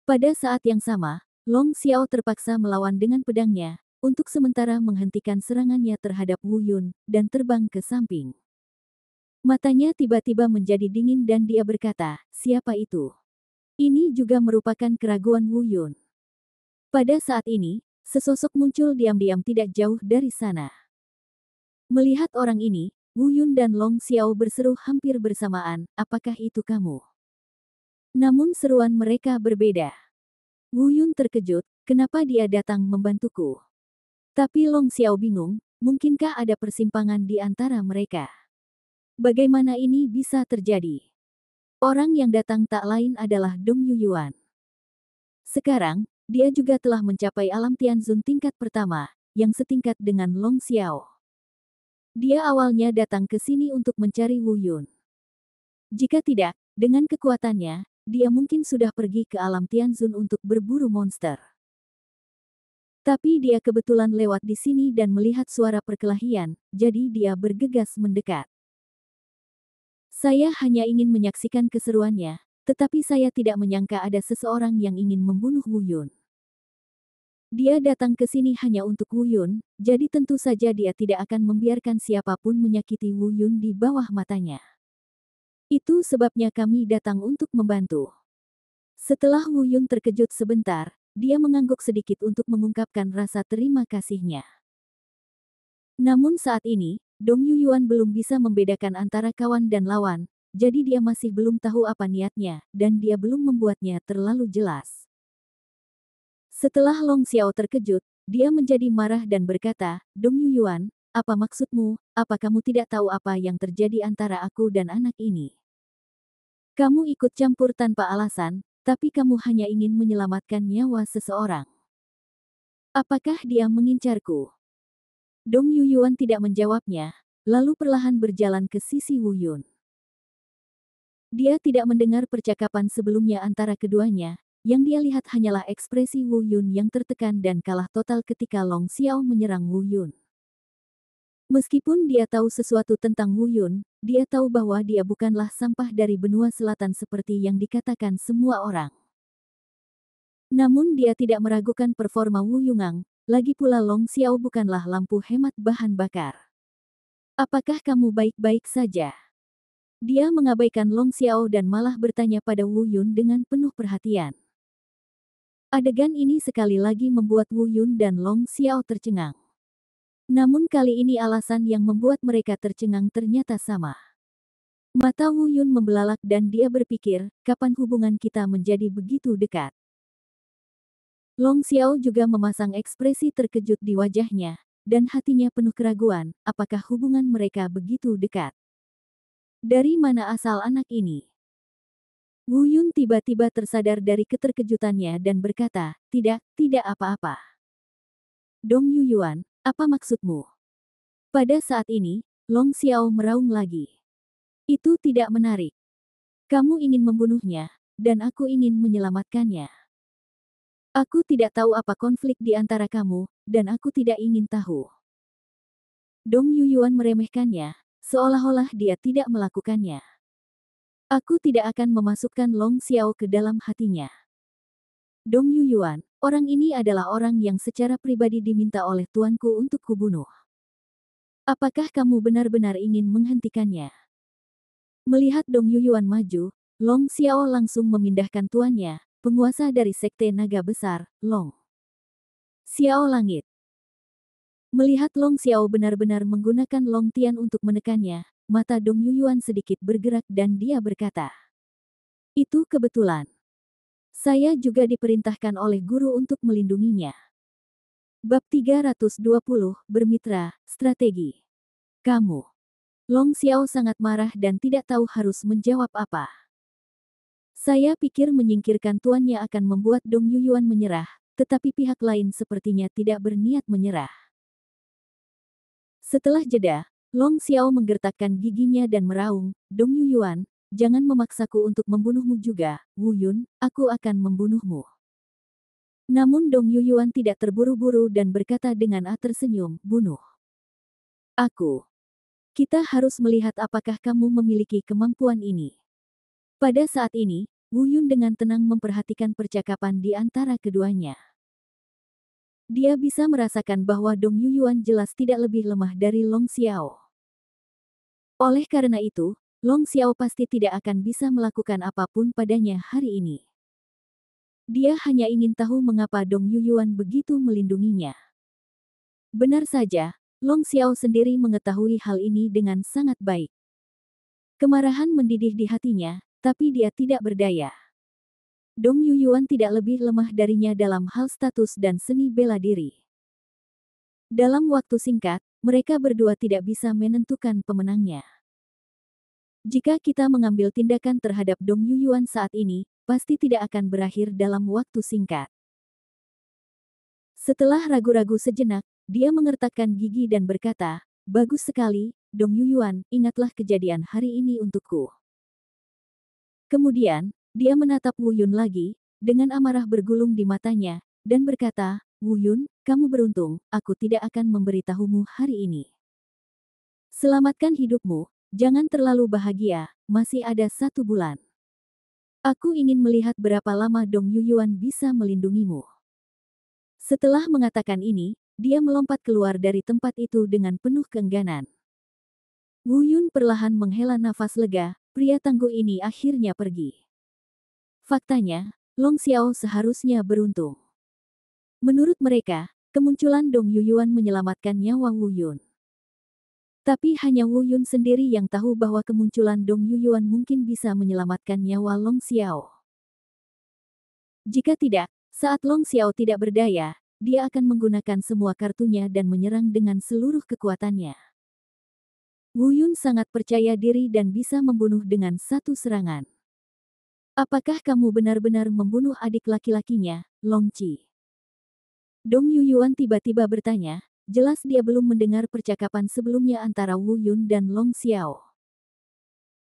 Pada saat yang sama, Long Xiao terpaksa melawan dengan pedangnya, untuk sementara menghentikan serangannya terhadap Wu Yun, dan terbang ke samping. Matanya tiba-tiba menjadi dingin dan dia berkata, "Siapa itu?" Ini juga merupakan keraguan Wu Yun. Pada saat ini, sesosok muncul diam-diam tidak jauh dari sana. Melihat orang ini, Wu Yun dan Long Xiao berseru hampir bersamaan, "Apakah itu kamu?" Namun seruan mereka berbeda. Wu Yun terkejut, kenapa dia datang membantuku? Tapi Long Xiao bingung, mungkinkah ada persimpangan di antara mereka? Bagaimana ini bisa terjadi? Orang yang datang tak lain adalah Dong Yuyuan. Sekarang, dia juga telah mencapai alam Tianzun tingkat pertama, yang setingkat dengan Long Xiao. Dia awalnya datang ke sini untuk mencari Wu Yun. Jika tidak, dengan kekuatannya, dia mungkin sudah pergi ke alam Tianzun untuk berburu monster. Tapi dia kebetulan lewat di sini dan melihat suara perkelahian, jadi dia bergegas mendekat. Saya hanya ingin menyaksikan keseruannya, tetapi saya tidak menyangka ada seseorang yang ingin membunuh Wu Yun. Dia datang ke sini hanya untuk Wu Yun, jadi tentu saja dia tidak akan membiarkan siapapun menyakiti Wu Yun di bawah matanya. Itu sebabnya kami datang untuk membantu. Setelah Wu Yun terkejut sebentar, dia mengangguk sedikit untuk mengungkapkan rasa terima kasihnya. Namun saat ini, Dong Yuyuan belum bisa membedakan antara kawan dan lawan, jadi dia masih belum tahu apa niatnya, dan dia belum membuatnya terlalu jelas. Setelah Long Xiao terkejut, dia menjadi marah dan berkata, "Dong Yuyuan, apa maksudmu? Apa kamu tidak tahu apa yang terjadi antara aku dan anak ini? Kamu ikut campur tanpa alasan, tapi kamu hanya ingin menyelamatkan nyawa seseorang. Apakah dia mengincarku?" Dong Yuyuan tidak menjawabnya, lalu perlahan berjalan ke sisi Wu Yun. Dia tidak mendengar percakapan sebelumnya antara keduanya, yang dia lihat hanyalah ekspresi Wu Yun yang tertekan dan kalah total ketika Long Xiao menyerang Wu Yun. Meskipun dia tahu sesuatu tentang Wu Yun, dia tahu bahwa dia bukanlah sampah dari benua selatan seperti yang dikatakan semua orang. Namun dia tidak meragukan performa Wu Yungang, lagi pula Long Xiao bukanlah lampu hemat bahan bakar. "Apakah kamu baik-baik saja?" Dia mengabaikan Long Xiao dan malah bertanya pada Wu Yun dengan penuh perhatian. Adegan ini sekali lagi membuat Wu Yun dan Long Xiao tercengang. Namun kali ini alasan yang membuat mereka tercengang ternyata sama. Mata Wu Yun membelalak dan dia berpikir, kapan hubungan kita menjadi begitu dekat? Long Xiao juga memasang ekspresi terkejut di wajahnya, dan hatinya penuh keraguan, apakah hubungan mereka begitu dekat? Dari mana asal anak ini? Wu Yun tiba-tiba tersadar dari keterkejutannya dan berkata, tidak apa-apa. Dong Yuyuan, apa maksudmu? Pada saat ini, Long Xiao meraung lagi. Itu tidak menarik. Kamu ingin membunuhnya, dan aku ingin menyelamatkannya. Aku tidak tahu apa konflik di antara kamu, dan aku tidak ingin tahu. Dong Yuyuan meremehkannya, seolah-olah dia tidak melakukannya. Aku tidak akan memasukkan Long Xiao ke dalam hatinya. Dong Yuyuan, orang ini adalah orang yang secara pribadi diminta oleh tuanku untuk kubunuh. Apakah kamu benar-benar ingin menghentikannya? Melihat Dong Yuyuan maju, Long Xiao langsung memindahkan tuannya, penguasa dari Sekte Naga Besar, Long Xiao Langit. Melihat Long Xiao benar-benar menggunakan Long Tian untuk menekannya, mata Dong Yuyuan sedikit bergerak dan dia berkata, "Itu kebetulan. Saya juga diperintahkan oleh guru untuk melindunginya." Bab 320, Bermitra, Strategi. Kamu. Long Xiao sangat marah dan tidak tahu harus menjawab apa. Saya pikir menyingkirkan tuannya akan membuat Dong Yuyuan menyerah, tetapi pihak lain sepertinya tidak berniat menyerah. Setelah jeda, Long Xiao menggertakkan giginya dan meraung, "Dong Yuyuan, jangan memaksaku untuk membunuhmu juga, Wu Yun, aku akan membunuhmu." Namun Dong Yuyuan tidak terburu-buru dan berkata dengan tersenyum, "Bunuh aku. Kita harus melihat apakah kamu memiliki kemampuan ini." Pada saat ini, Wu Yun dengan tenang memperhatikan percakapan di antara keduanya. Dia bisa merasakan bahwa Dong Yuyuan jelas tidak lebih lemah dari Long Xiao. Oleh karena itu, Long Xiao pasti tidak akan bisa melakukan apapun padanya hari ini. Dia hanya ingin tahu mengapa Dong Yuyuan begitu melindunginya. Benar saja, Long Xiao sendiri mengetahui hal ini dengan sangat baik. Kemarahan mendidih di hatinya, tapi dia tidak berdaya. Dong Yuyuan tidak lebih lemah darinya dalam hal status dan seni bela diri. Dalam waktu singkat, mereka berdua tidak bisa menentukan pemenangnya. Jika kita mengambil tindakan terhadap Dong Yuyuan saat ini, pasti tidak akan berakhir dalam waktu singkat. Setelah ragu-ragu sejenak, dia mengertakkan gigi dan berkata, "Bagus sekali, Dong Yuyuan, ingatlah kejadian hari ini untukku." Kemudian, dia menatap Wu Yun lagi, dengan amarah bergulung di matanya, dan berkata, "Wu Yun, kamu beruntung, aku tidak akan memberitahumu hari ini. Selamatkan hidupmu, jangan terlalu bahagia, masih ada 1 bulan. Aku ingin melihat berapa lama Dong Yuyuan bisa melindungimu." Setelah mengatakan ini, dia melompat keluar dari tempat itu dengan penuh keengganan. Wu Yun perlahan menghela nafas lega, pria tangguh ini akhirnya pergi. Faktanya, Long Xiao seharusnya beruntung. Menurut mereka, kemunculan Dong Yuyuan menyelamatkan nyawa Wu Yun. Tapi hanya Wu Yun sendiri yang tahu bahwa kemunculan Dong Yuyuan mungkin bisa menyelamatkan nyawa Long Xiao. Jika tidak, saat Long Xiao tidak berdaya, dia akan menggunakan semua kartunya dan menyerang dengan seluruh kekuatannya. Wu Yun sangat percaya diri dan bisa membunuh dengan 1 serangan. "Apakah kamu benar-benar membunuh adik laki-lakinya, Long Qi?" Dong Yuyuan tiba-tiba bertanya, jelas dia belum mendengar percakapan sebelumnya antara Wu Yun dan Long Xiao.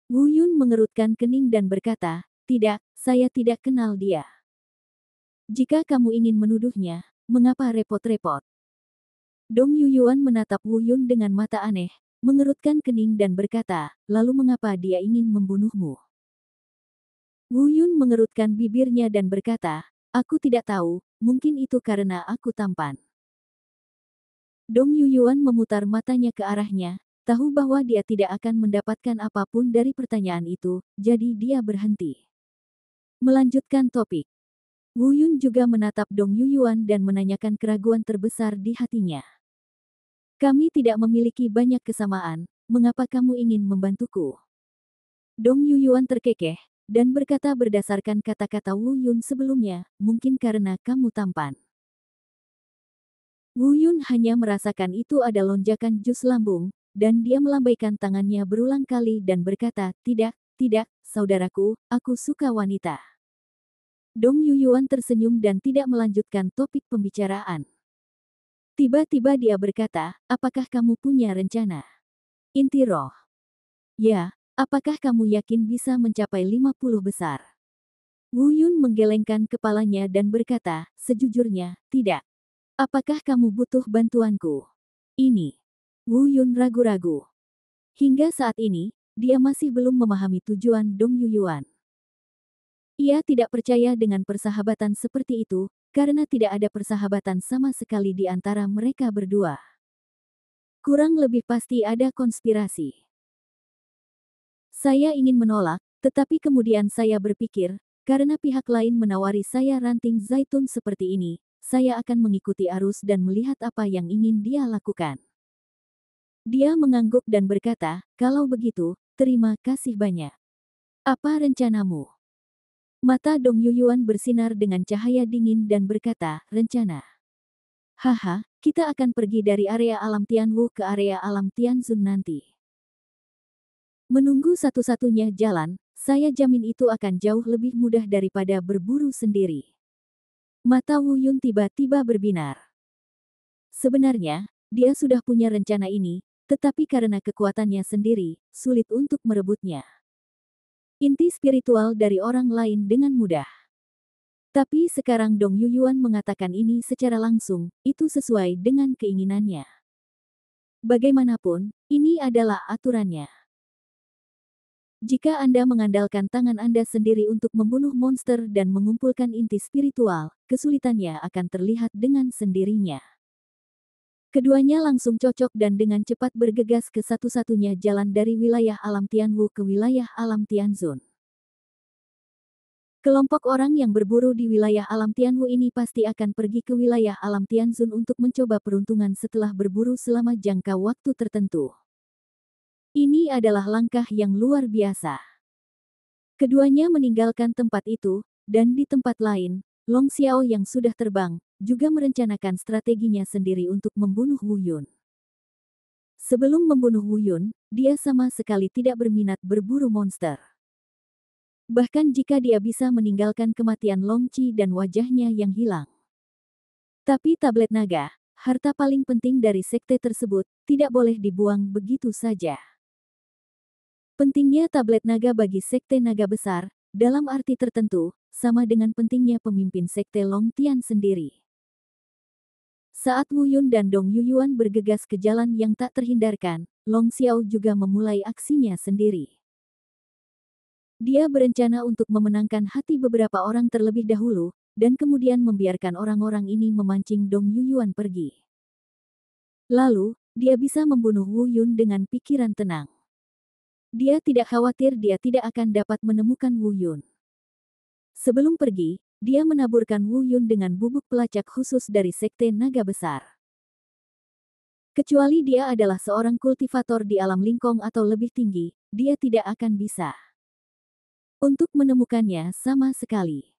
Wu Yun mengerutkan kening dan berkata, "Tidak, saya tidak kenal dia." "Jika kamu ingin menuduhnya, mengapa repot-repot?" Dong Yuyuan menatap Wu Yun dengan mata aneh, mengerutkan kening dan berkata, "Lalu mengapa dia ingin membunuhmu?" Wu Yun mengerutkan bibirnya dan berkata, "Aku tidak tahu, mungkin itu karena aku tampan." Dong Yuyuan memutar matanya ke arahnya, tahu bahwa dia tidak akan mendapatkan apapun dari pertanyaan itu, jadi dia berhenti. Melanjutkan topik. Wu Yun juga menatap Dong Yuyuan dan menanyakan keraguan terbesar di hatinya. "Kami tidak memiliki banyak kesamaan, mengapa kamu ingin membantuku?" Dong Yuyuan terkekeh, dan berkata berdasarkan kata-kata Wu Yun sebelumnya, "Mungkin karena kamu tampan." Wu Yun hanya merasakan itu ada lonjakan jus lambung, dan dia melambaikan tangannya berulang kali dan berkata, "Tidak, tidak, saudaraku, aku suka wanita." Dong Yuyuan tersenyum dan tidak melanjutkan topik pembicaraan. Tiba-tiba dia berkata, "Apakah kamu punya rencana? Inti roh." "Ya, apakah kamu yakin bisa mencapai 50 besar?" Wu Yun menggelengkan kepalanya dan berkata, "Sejujurnya, tidak." "Apakah kamu butuh bantuanku?" Ini. Wu Yun ragu-ragu. Hingga saat ini, dia masih belum memahami tujuan Dong Yuyuan. Ia tidak percaya dengan persahabatan seperti itu, karena tidak ada persahabatan sama sekali di antara mereka berdua. Kurang lebih pasti ada konspirasi. Saya ingin menolak, tetapi kemudian saya berpikir, karena pihak lain menawari saya ranting zaitun seperti ini, saya akan mengikuti arus dan melihat apa yang ingin dia lakukan. Dia mengangguk dan berkata, kalau begitu, terima kasih banyak. Apa rencanamu? Mata Dong Yuyuan bersinar dengan cahaya dingin dan berkata, rencana. Haha, kita akan pergi dari area alam Tianwu ke area alam Tianzun nanti. Menunggu satu-satunya jalan, saya jamin itu akan jauh lebih mudah daripada berburu sendiri. Mata Wu Yun tiba-tiba berbinar. Sebenarnya, dia sudah punya rencana ini, tetapi karena kekuatannya sendiri, sulit untuk merebutnya. Inti spiritual dari orang lain dengan mudah. Tapi sekarang Dong Yuyuan mengatakan ini secara langsung, itu sesuai dengan keinginannya. Bagaimanapun, ini adalah aturannya. Jika Anda mengandalkan tangan Anda sendiri untuk membunuh monster dan mengumpulkan inti spiritual, kesulitannya akan terlihat dengan sendirinya. Keduanya langsung cocok dan dengan cepat bergegas ke satu-satunya jalan dari wilayah alam Tianwu ke wilayah alam Tianzun. Kelompok orang yang berburu di wilayah alam Tianwu ini pasti akan pergi ke wilayah alam Tianzun untuk mencoba peruntungan setelah berburu selama jangka waktu tertentu. Ini adalah langkah yang luar biasa. Keduanya meninggalkan tempat itu, dan di tempat lain, Long Xiao yang sudah terbang, juga merencanakan strateginya sendiri untuk membunuh Wu Yun. Sebelum membunuh Wu Yun, dia sama sekali tidak berminat berburu monster. Bahkan jika dia bisa meninggalkan kematian Long Qi dan wajahnya yang hilang. Tapi tablet naga, harta paling penting dari sekte tersebut, tidak boleh dibuang begitu saja. Pentingnya tablet naga bagi sekte naga besar, dalam arti tertentu, sama dengan pentingnya pemimpin sekte Long Tian sendiri. Saat Wu Yun dan Dong Yuyuan bergegas ke jalan yang tak terhindarkan, Long Xiao juga memulai aksinya sendiri. Dia berencana untuk memenangkan hati beberapa orang terlebih dahulu, dan kemudian membiarkan orang-orang ini memancing Dong Yuyuan pergi. Lalu, dia bisa membunuh Wu Yun dengan pikiran tenang. Dia tidak khawatir dia tidak akan dapat menemukan Wu Yun. Sebelum pergi, dia menaburkan Wu Yun dengan bubuk pelacak khusus dari sekte naga besar. Kecuali dia adalah seorang kultivator di alam lingkong atau lebih tinggi, dia tidak akan bisa untuk menemukannya sama sekali.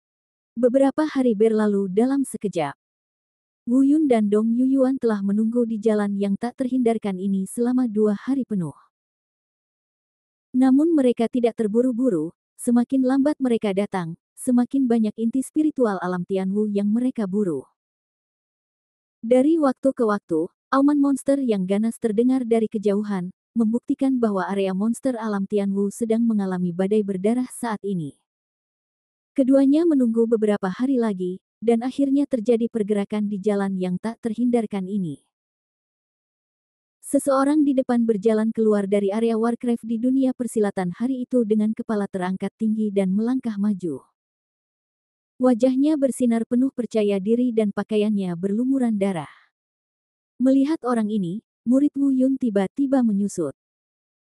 Beberapa hari berlalu dalam sekejap. Wu Yun dan Dong Yuyuan telah menunggu di jalan yang tak terhindarkan ini selama 2 hari penuh. Namun mereka tidak terburu-buru, semakin lambat mereka datang, semakin banyak inti spiritual alam Tianwu yang mereka buru. Dari waktu ke waktu, auman monster yang ganas terdengar dari kejauhan, membuktikan bahwa area monster alam Tianwu sedang mengalami badai berdarah saat ini. Keduanya menunggu beberapa hari lagi, dan akhirnya terjadi pergerakan di jalan yang tak terhindarkan ini. Seseorang di depan berjalan keluar dari area Warcraft di dunia persilatan hari itu dengan kepala terangkat tinggi dan melangkah maju. Wajahnya bersinar penuh percaya diri dan pakaiannya berlumuran darah. Melihat orang ini, murid Wu Yun tiba-tiba menyusut.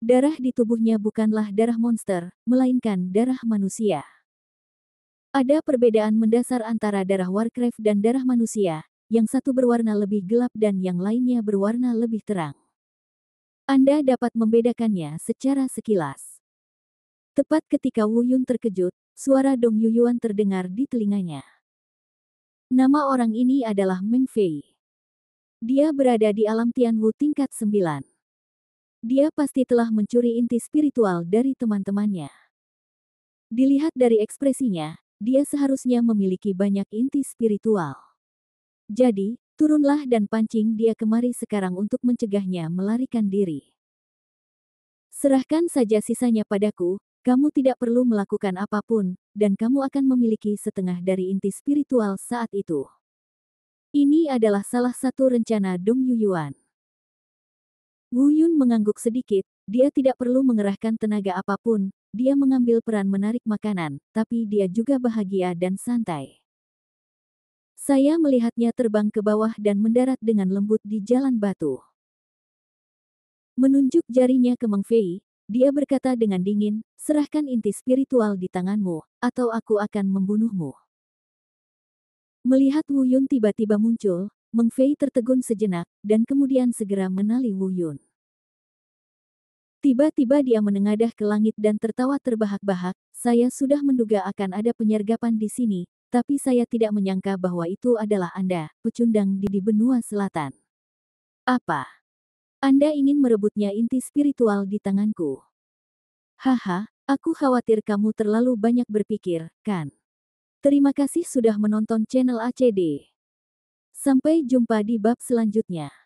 Darah di tubuhnya bukanlah darah monster, melainkan darah manusia. Ada perbedaan mendasar antara darah Warcraft dan darah manusia, yang satu berwarna lebih gelap dan yang lainnya berwarna lebih terang. Anda dapat membedakannya secara sekilas. Tepat ketika Wu Yun terkejut, suara Dong Yuyuan terdengar di telinganya. Nama orang ini adalah Meng Fei. Dia berada di alam Tianwu tingkat 9. Dia pasti telah mencuri inti spiritual dari teman-temannya. Dilihat dari ekspresinya, dia seharusnya memiliki banyak inti spiritual. Jadi, turunlah dan pancing dia kemari sekarang untuk mencegahnya melarikan diri. Serahkan saja sisanya padaku, kamu tidak perlu melakukan apapun, dan kamu akan memiliki setengah dari inti spiritual saat itu. Ini adalah salah satu rencana Dong Yuyuan. Wu Yun mengangguk sedikit, Dia tidak perlu mengerahkan tenaga apapun, dia mengambil peran menarik makanan, tapi dia juga bahagia dan santai. Saya melihatnya terbang ke bawah dan mendarat dengan lembut di jalan batu. Menunjuk jarinya ke Meng Fei, dia berkata dengan dingin, serahkan inti spiritual di tanganmu, atau aku akan membunuhmu. Melihat Wu Yun tiba-tiba muncul, Meng Fei tertegun sejenak, dan kemudian segera menali Wu Yun. Tiba-tiba dia menengadah ke langit dan tertawa terbahak-bahak, saya sudah menduga akan ada penyergapan di sini, tapi saya tidak menyangka bahwa itu adalah Anda, pecundang di benua selatan. Apa? Anda ingin merebutnya inti spiritual di tanganku? Haha, aku khawatir kamu terlalu banyak berpikir, kan? Terima kasih sudah menonton channel ACD. Sampai jumpa di bab selanjutnya.